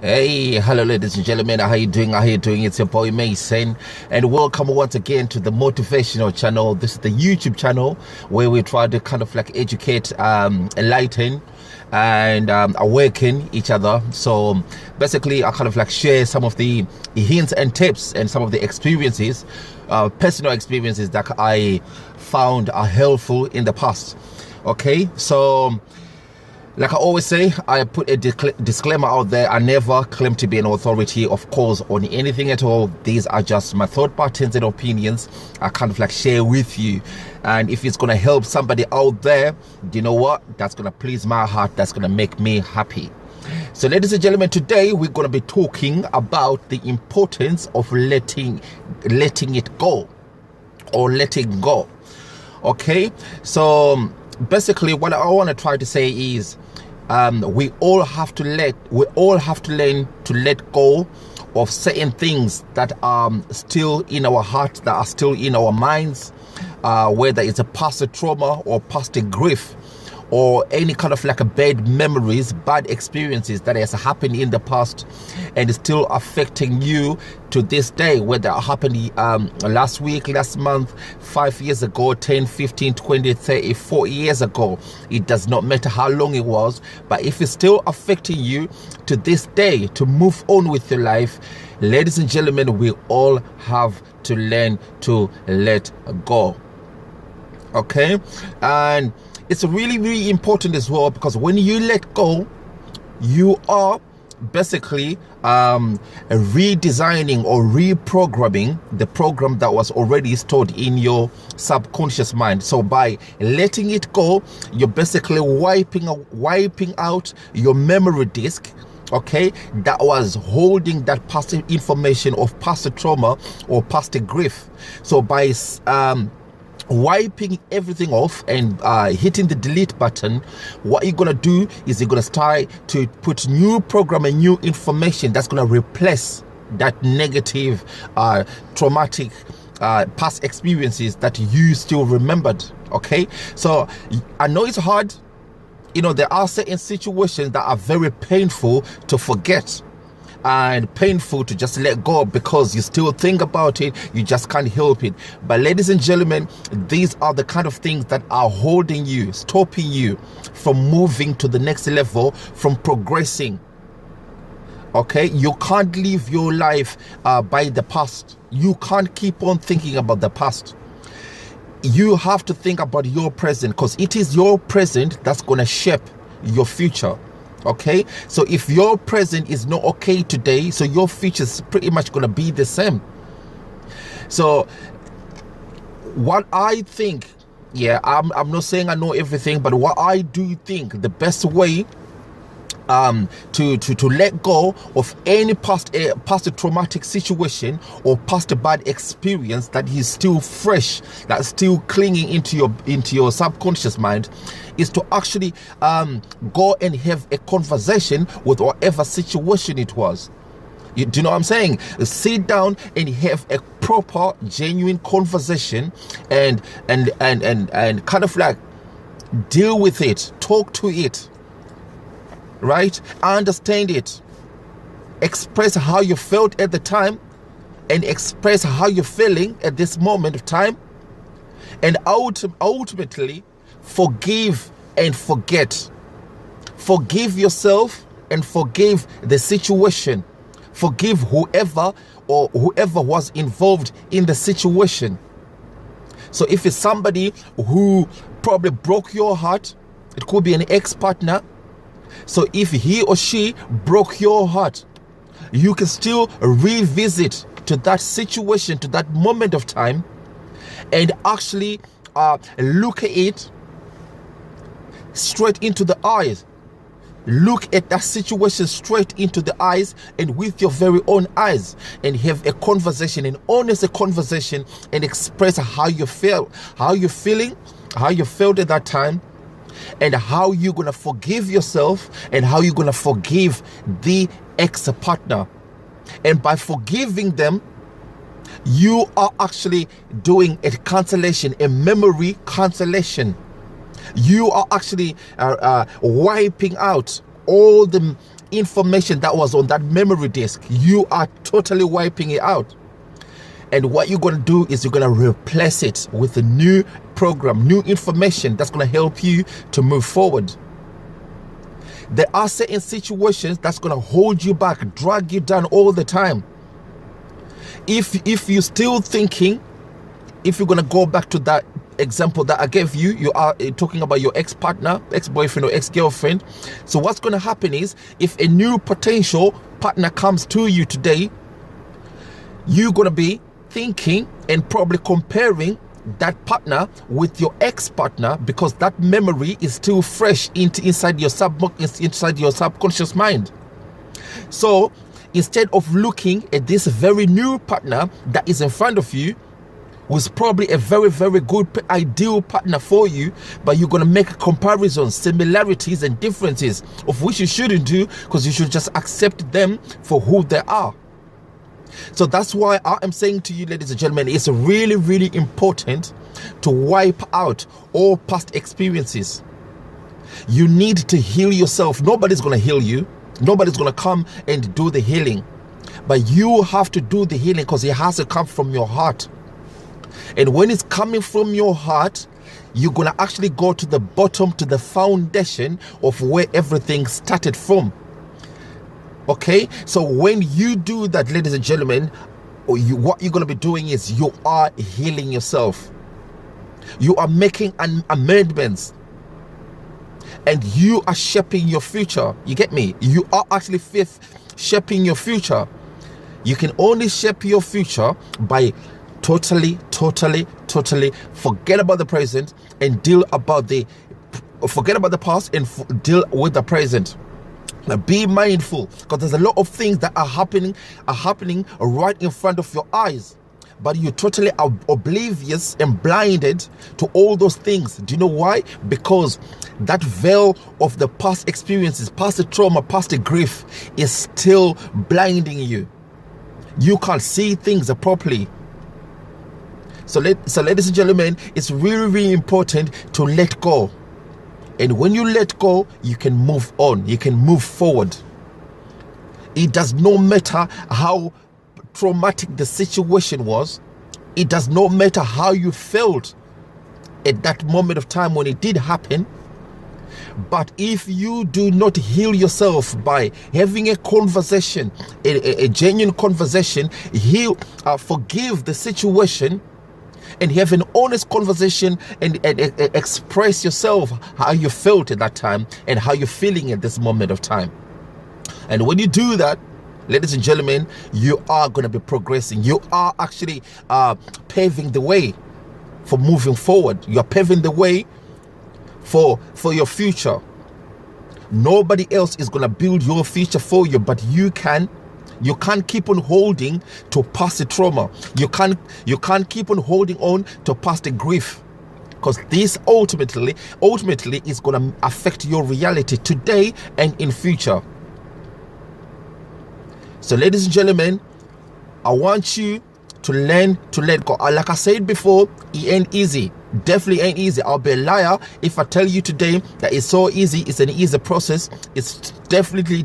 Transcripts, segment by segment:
Hey, hello ladies and gentlemen, how you doing? How you doing? It's your boy Mason, and welcome once again to the motivational channel. This is the YouTube channel where we try to kind of like educate, enlighten, and awaken each other. So basically, I kind of like share some of the hints and tips and some of the experiences, personal experiences that I found are helpful in the past. Okay, so like I always say, I put a disclaimer out there. I never claim to be an authority, of course, on anything at all. These are just my thought patterns and opinions I kind of like share with you. And if it's going to help somebody out there, you know what? That's going to please my heart. That's going to make me happy. So ladies and gentlemen, today we're going to be talking about the importance of letting it go, or letting go. Okay, so basically what I want to try to say is we all have to learn to let go of certain things that are still in our heart, that are still in our minds, whether it's a past trauma or past grief, or any kind of like a bad memories, bad experiences that has happened in the past and is still affecting you to this day, whether it happened last week, last month, 5 years ago, 10, 15, 20, 30, 40 years ago. It does not matter how long it was, but if it's still affecting you to this day to move on with your life, ladies and gentlemen, we all have to learn to let go. Okay, and it's really, really important as well, because when you let go, you are basically redesigning or reprogramming the program that was already stored in your subconscious mind. So by letting it go, you're basically wiping out your memory disk, okay, that was holding that past information of past trauma or past grief. So by wiping everything off and hitting the delete button, what you're gonna do is you're gonna start to put new program and new information that's gonna replace that negative traumatic past experiences that you still remembered. Okay, so I know it's hard, you know, there are certain situations that are very painful to forget and painful to just let go, because you still think about it, you just can't help it. But ladies and gentlemen, these are the kind of things that are holding you, stopping you from moving to the next level, from progressing. Okay, you can't live your life by the past. You can't keep on thinking about the past. You have to think about your present, because it is your present that's going to shape your future. Okay, so if your present is not okay today, so your future is pretty much going to be the same. So what I think, yeah, I'm not saying I know everything, but what I do think the best way to let go of any past traumatic situation or past bad experience that is still fresh, that's still clinging into your subconscious mind, is to actually go and have a conversation with whatever situation it was. Do you know what I'm saying? Sit down and have a proper, genuine conversation and kind of like deal with it, talk to it. Right? Understand it. Express how you felt at the time, and express how you're feeling at this moment of time, and ultimately forgive and forget. Forgive yourself and forgive the situation. Forgive whoever was involved in the situation. So if it's somebody who probably broke your heart, it could be an ex-partner. So if he or she broke your heart, you can still revisit to that situation, to that moment of time, and actually look at it straight into the eyes. Look at that situation straight into the eyes and with your very own eyes, and have a conversation, an honest conversation, and express how you feel, how you're feeling, how you felt at that time, and how you're going to forgive yourself and how you're going to forgive the ex-partner. And by forgiving them, you are actually doing a cancellation, a memory cancellation. You are actually wiping out all the information that was on that memory disk, you are totally wiping it out. And what you're going to do is you're going to replace it with a new program, new information that's going to help you to move forward. There are certain situations that's going to hold you back, drag you down all the time. If you're still thinking, if you're going to go back to that example that I gave you, you are talking about your ex-partner, ex-boyfriend or ex-girlfriend. So what's going to happen is, if a new potential partner comes to you today, you're going to be thinking and probably comparing that partner with your ex-partner, because that memory is still fresh inside your subconscious mind. So instead of looking at this very new partner that is in front of you, who's probably a very, very good ideal partner for you, but you're going to make comparisons, similarities and differences, of which you shouldn't do, because you should just accept them for who they are. So that's why I am saying to you, ladies and gentlemen, it's really, really important to wipe out all past experiences. You need to heal yourself. Nobody's going to heal you. Nobody's going to come and do the healing. But you have to do the healing, because it has to come from your heart. And when it's coming from your heart, you're going to actually go to the bottom, to the foundation of where everything started from. Okay, so when you do that, ladies and gentlemen, what you're going to be doing is you are healing yourself. You are making amendments, and you are shaping your future. You get me? You are actually shaping your future. You can only shape your future by totally forget about the present and forget about the past and deal with the present. Now be mindful, because there's a lot of things that are happening right in front of your eyes, but you're totally oblivious and blinded to all those things. Do you know why? Because that veil of the past experiences, past trauma, past grief is still blinding you. You can't see things properly. So ladies and gentlemen, it's really, really important to let go. And when you let go, you can move on. You can move forward. It does not matter how traumatic the situation was. It does not matter how you felt at that moment of time when it did happen. But if you do not heal yourself by having a conversation, a genuine conversation, forgive the situation, and have an honest conversation and express yourself how you felt at that time and how you're feeling at this moment of time. And when you do that, ladies and gentlemen, you are going to be progressing. You are actually paving the way for moving forward. You're paving the way for your future. Nobody else is going to build your future for you, but you can. You can't keep on holding to past trauma. You can't keep on holding on to past grief, because this ultimately is going to affect your reality today and in future. So ladies and gentlemen, I want you to learn to let go. Like I said before, it ain't easy. Definitely ain't easy. I'll be a liar if I tell you today that it's so easy. It's an easy process. It's definitely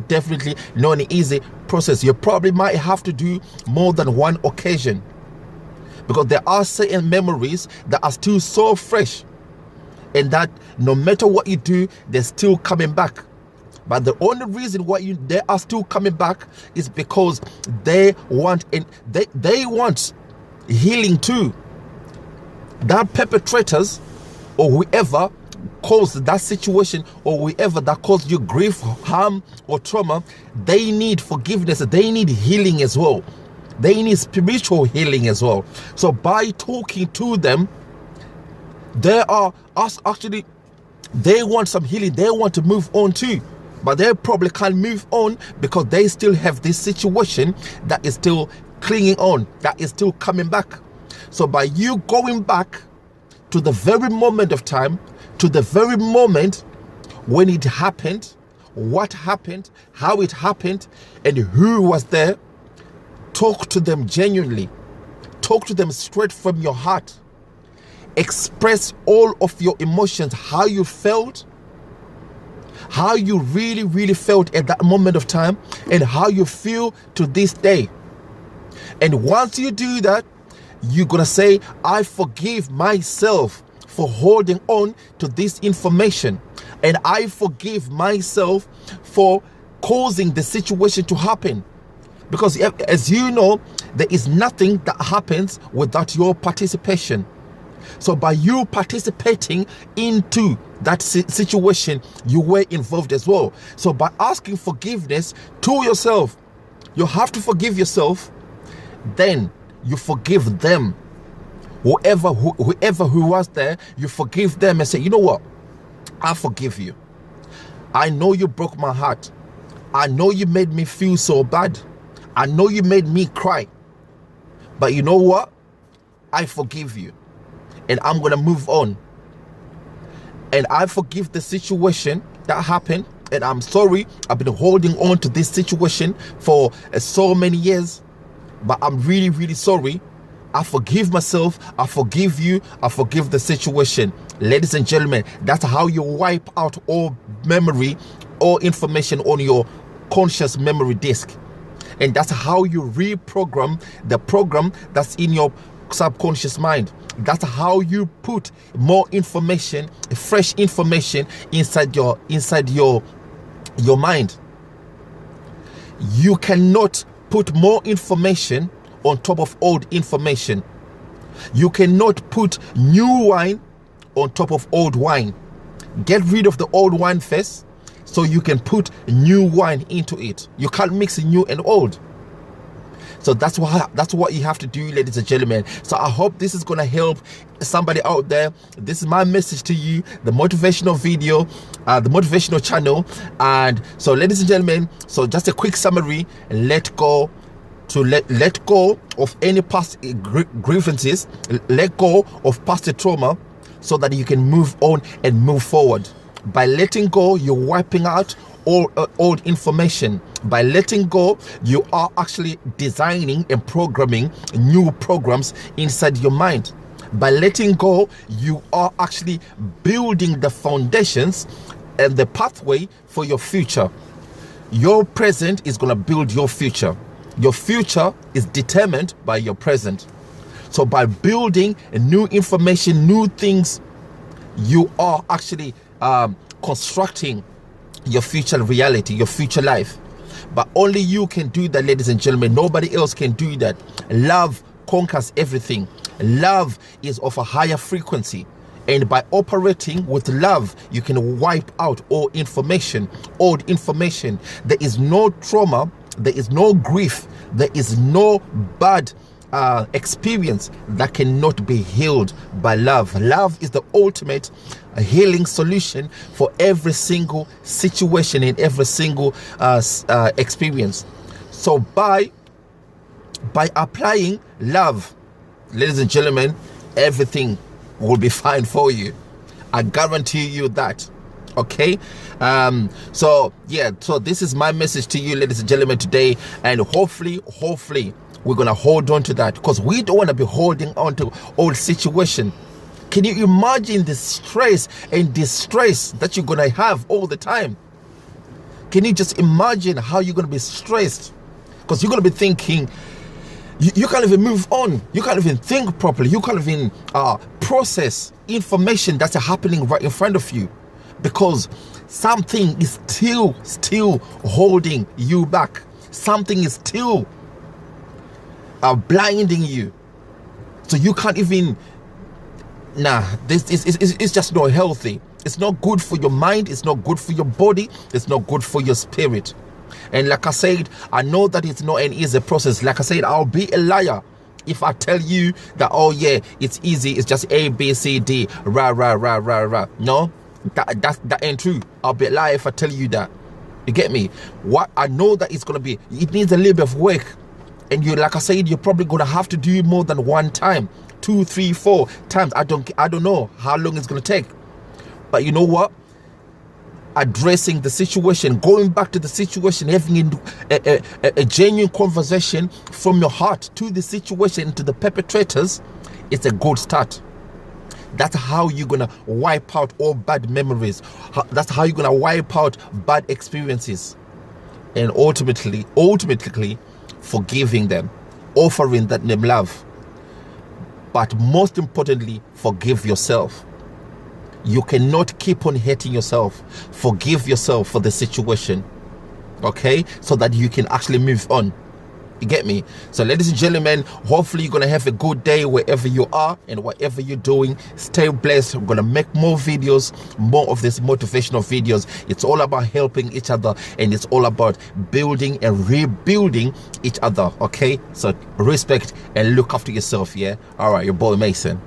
not an easy process. You probably might have to do more than one occasion, because there are certain memories that are still so fresh, and that no matter what you do, they're still coming back. But the only reason why they are still coming back is because they want healing too. That perpetrators or whoever caused that situation, or whoever that caused you grief, harm or trauma, they need forgiveness. They need healing as well. They need spiritual healing as well. So by talking to them, they want some healing. They want to move on too, but they probably can't move on because they still have this situation that is still clinging on, that is still coming back. So by you going back to the very moment of time, to the very moment when it happened, what happened, how it happened, and who was there, talk to them genuinely. Talk to them straight from your heart. Express all of your emotions, how you felt, how you really felt at that moment of time, and how you feel to this day. And once you do that, you're gonna say, I forgive myself for holding on to this information, and I forgive myself for causing the situation to happen. Because as you know, there is nothing that happens without your participation. So by you participating into that situation, you were involved as well. So by asking forgiveness to yourself, you have to forgive yourself, then you forgive them. Whoever who was there, you forgive them and say, you know what? I forgive you. I know you broke my heart. I know you made me feel so bad. I know you made me cry. But you know what? I forgive you. And I'm going to move on. And I forgive the situation that happened. And I'm sorry. I've been holding on to this situation for so many years. But I'm really sorry. I forgive myself. I forgive you. I forgive the situation. Ladies and gentlemen, that's how you wipe out all memory, all information on your conscious memory disk. And that's how you reprogram the program that's in your subconscious mind. That's how you put more information, fresh information inside your mind. You cannot put more information on top of old information. You cannot put new wine on top of old wine. Get rid of the old wine first, so you can put new wine into it. You can't mix new and old. So that's what you have to do, ladies and gentlemen. So I hope this is going to help somebody out there. This is my message to you, the motivational video, the motivational channel. And so, ladies and gentlemen, so just a quick summary: let go of any past grievances, let go of past trauma, so that you can move on and move forward. By letting go, you're wiping out all old information. By letting go, you are actually designing and programming new programs inside your mind. By letting go, you are actually building the foundations and the pathway for your future. Your present is going to build your future. Your future is determined by your present. So by building new information, new things, you are actually constructing your future reality, your future life. But only you can do that, ladies and gentlemen. Nobody else can do that. Love conquers everything. Love is of a higher frequency. And by operating with love, you can wipe out all information, old information. There is no trauma, there is no grief, there is no bad experience that cannot be healed by love. Love is the ultimate healing solution for every single situation and every single experience. So by applying love, ladies and gentlemen, everything will be fine for you. I guarantee you that. Okay, so this is my message to you, ladies and gentlemen, today. And hopefully we're gonna hold on to that, because we don't want to be holding on to old situation. Can you imagine the stress and distress that you're gonna have all the time? Can you just imagine how you're gonna be stressed? Because you're gonna be thinking, you can't even move on, you can't even think properly, you can't even process information that's happening right in front of you, because something is still holding you back. Something is still blinding you, so you can't even. This is just not healthy. It's not good for your mind, it's not good for your body, it's not good for your spirit. And like I said, I know that it's not an easy process. Like I said, I'll be a liar if I tell you that, oh yeah, it's easy, it's just A, B, C, D, rah. No, that ain't true. I'll be a liar if I tell you that. You get me? What I know that it's gonna be, it needs a little bit of work. And you, like I said, you're probably gonna have to do it more than one time, 2, 3, 4 times. I don't know how long it's gonna take. But you know what? Addressing the situation, going back to the situation, having a genuine conversation from your heart to the situation, to the perpetrators, it's a good start. That's how you're gonna wipe out all bad memories. That's how you're gonna wipe out bad experiences, and ultimately forgiving them, offering them love. But most importantly, forgive yourself. You cannot keep on hating yourself. Forgive yourself for the situation, okay, so that you can actually move on. You get me? So ladies and gentlemen, hopefully you're gonna have a good day wherever you are and whatever you're doing. Stay blessed. I'm gonna make more videos, more of these motivational videos. It's all about helping each other, and it's all about building and rebuilding each other, okay? So respect and look after yourself. Yeah, all right, your boy Mason.